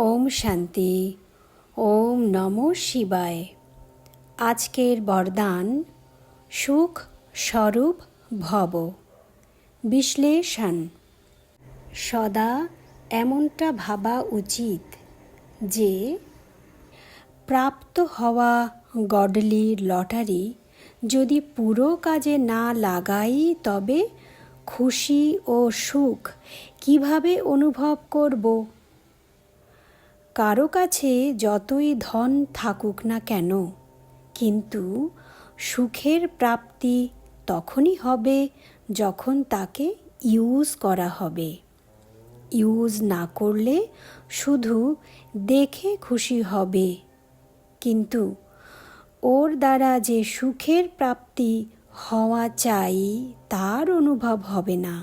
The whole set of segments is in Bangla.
ওম শান্তি। ওম নমো শিবায়। আজকের বরদান সুখ স্বরূপ ভব। বিশ্লেষণ। সদা এমনটা ভাবা উচিত যে প্রাপ্ত হওয়া গডলি লটারি যদি পুরো কাজে না লাগাই তবে খুশি ও সুখ কিভাবে অনুভব করব। কারো কাছে যতই ধন থাকুক না কেন, কিন্তু সুখের প্রাপ্তি তখনই হবে যখন তাকে ইউজ করা হবে। ইউজ না করলে শুধু দেখে খুশি হবে, কিন্তু ওর দ্বারা যে সুখের প্রাপ্তি হওয়া চাই তার অনুভব হবে না।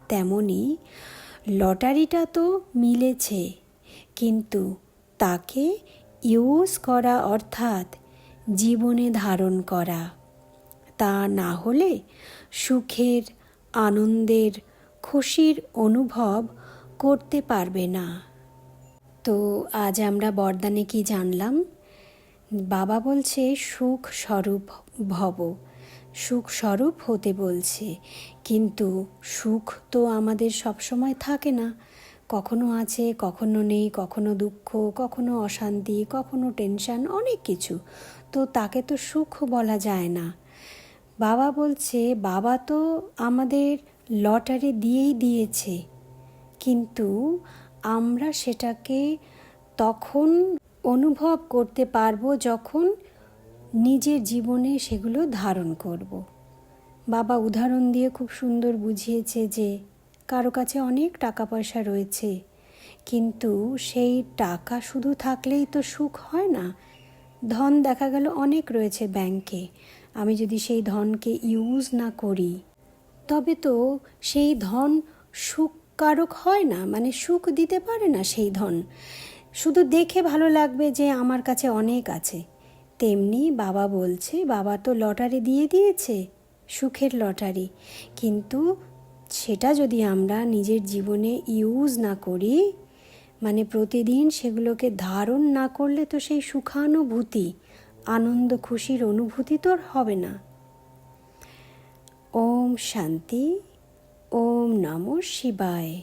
তেমনি লটারিটা তো মিলেছে, কিন্তু তাকে ইউজ করা অর্থাৎ জীবনে ধারণ করা, তা না হলে সুখের, আনন্দের, খুশির অনুভব করতে পারবে না। তো আজ আমরা বরদানে কি জানলাম? বাবা বলছে সুখ স্বরূপ ভব, সুখ স্বরূপ হতে বলছে, কিন্তু সুখ তো আমাদের সবসময় থাকে না। কখনো আছে, কখনো নেই, কখনো দুঃখ, কখনো অশান্তি, কখনো টেনশন, অনেক কিছু। তো তাকে তো সুখ বলা যায় না। বাবা বলছে বাবা তো আমাদের লটারি দিয়েই দিয়েছে, কিন্তু আমরা সেটাকে তখন অনুভব করতে পারবো যখন নিজের জীবনে সেগুলো ধারণ করব। বাবা উদাহরণ দিয়ে খুব সুন্দর বুঝিয়েছে যে কারো কাছে অনেক টাকা পয়সা রয়েছে, কিন্তু সেই টাকা শুধু থাকলেই তো সুখ হয় না। ধন দেখা গেল অনেক রয়েছে ব্যাংকে, আমি যদি সেই ধনকে ইউজ না করি তবে তো সেই ধন সুখকারক হয় না, মানে সুখ দিতে পারে না। সেই ধন শুধু দেখে ভালো লাগবে যে আমার কাছে অনেক আছে। তেমনি বাবা বলছে বাবা তো লটারি দিয়ে দিয়েছে, সুখের লটারি, কিন্তু সেটা যদি আমরা নিজের জীবনে ইউজ না করি, মানে প্রতিদিন সেগুলোকে ধারণ না করলে তো সেই সুখানুভূতি, আনন্দ খুশির অনুভূতি তো হবে না। ওম শান্তি। ওম নমো শিবায়।